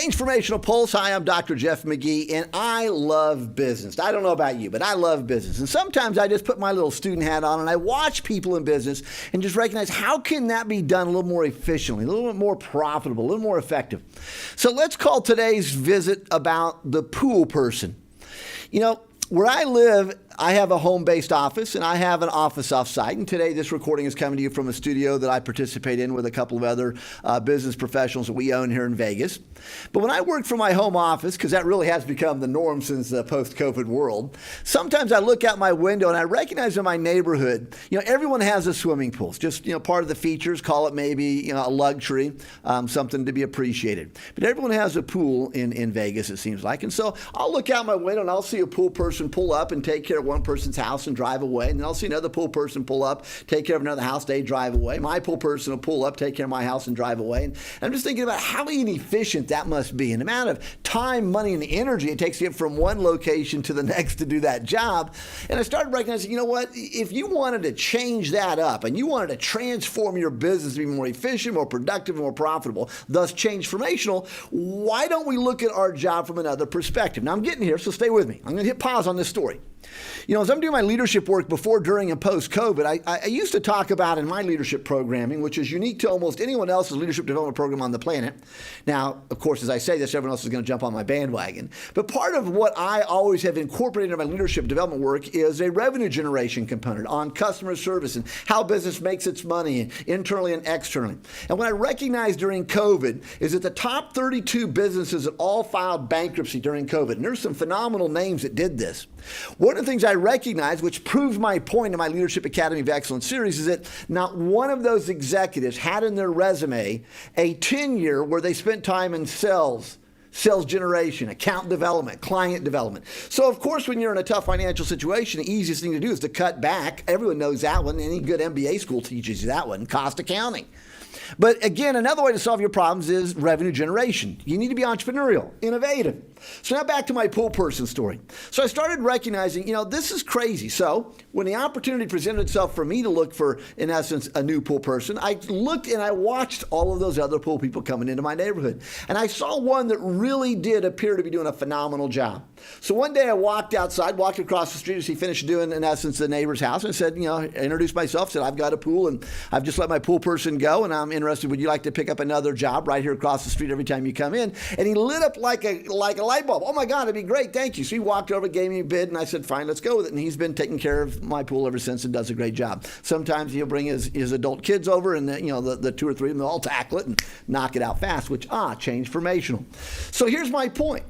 Change Formational Pulse. Hi, I'm Dr. Jeff Magee, and I love business. I don't know about you, but I love business. And sometimes I just put my little student hat on and I watch people in business and just recognize how can that be done a little more efficiently, a little bit more profitable, a little more effective. So let's call today's visit about the pool person. You know, where I live, I have a home-based office, and I have an office off-site. And today, this recording is coming to you from a studio that I participate in with a couple of other business professionals that we own here in Vegas. But when I work from my home office, because that really has become the norm since the post-COVID world, sometimes I look out my window and I recognize in my neighborhood, everyone has a swimming pool. It's just, part of the features, call it maybe, a luxury, something to be appreciated. But everyone has a pool in Vegas, it seems like. And so I'll look out my window and I'll see a pool person pull up and take care of one person's house and drive away. And then I'll see another pool person pull up, take care of another house, they drive away. My pool person will pull up, take care of my house and drive away. And I'm just thinking about how inefficient that must be and the amount of time, money, and energy it takes to get from one location to the next to do that job. And I started recognizing, you know what, if you wanted to change that up and you wanted to transform your business to be more efficient, more productive, more profitable, thus change formational, why don't we look at our job from another perspective? Now I'm getting here, so stay with me. I'm going to hit pause on this story. As I'm doing my leadership work before, during, and post-COVID, I used to talk about in my leadership programming, which is unique to almost anyone else's leadership development program on the planet. Now, of course, as I say this, everyone else is going to jump on my bandwagon. But part of what I always have incorporated in my leadership development work is a revenue generation component on customer service and how business makes its money internally and externally. And what I recognized during COVID is that the top 32 businesses that all filed bankruptcy during COVID, and there's some phenomenal names that did this. One of the things I recognize, which proves my point in my Leadership Academy of Excellence series, is that not one of those executives had in their resume a tenure where they spent time in sales generation, account development, client development. So, of course, when you're in a tough financial situation, the easiest thing to do is to cut back. Everyone knows that one. Any good MBA school teaches you that one, cost accounting. But again, another way to solve your problems is revenue generation. You need to be entrepreneurial, innovative. So now back to my pool person story. So I started recognizing, this is crazy. So when the opportunity presented itself for me to look for, in essence, a new pool person, I looked and I watched all of those other pool people coming into my neighborhood. And I saw one that really did appear to be doing a phenomenal job. So one day I walked outside, walked across the street as he finished doing, in essence, the neighbor's house, and said, introduced myself, said, I've got a pool and I've just let my pool person go and I'm interested. Would you like to pick up another job right here across the street every time you come in? And he lit up like a light bulb. Oh my God, it'd be great. Thank you. So he walked over, gave me a bid, and I said, fine, let's go with it. And he's been taking care of my pool ever since and does a great job. Sometimes he'll bring his adult kids over and the two or three of them, they'll all tackle it and knock it out fast, which, change formational. So here's my point.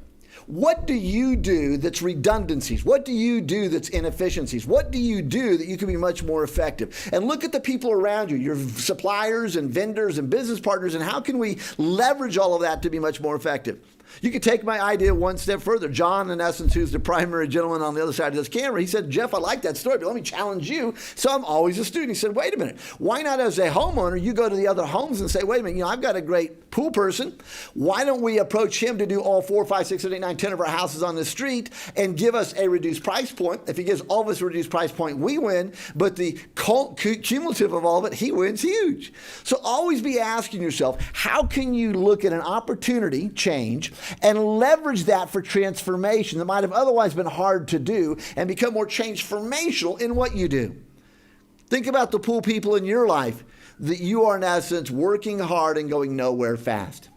What do you do that's redundancies? What do you do that's inefficiencies? What do you do that you can be much more effective? And look at the people around you, your suppliers and vendors and business partners, and how can we leverage all of that to be much more effective? You could take my idea one step further. John, in essence, who's the primary gentleman on the other side of this camera, he said, Jeff, I like that story, but let me challenge you. So I'm always a student. He said, wait a minute. Why not as a homeowner, you go to the other homes and say, wait a minute, I've got a great pool person. Why don't we approach him to do all 4, 5, 6, 7, 8, 9, 10 of our houses on the street and give us a reduced price point? If he gives all of us a reduced price point, we win, but the cumulative of all of it, he wins huge. So always be asking yourself, how can you look at an opportunity, change, and leverage that for transformation that might have otherwise been hard to do and become more change formational in what you do. Think about the pool people in your life that you are, in essence, working hard and going nowhere fast.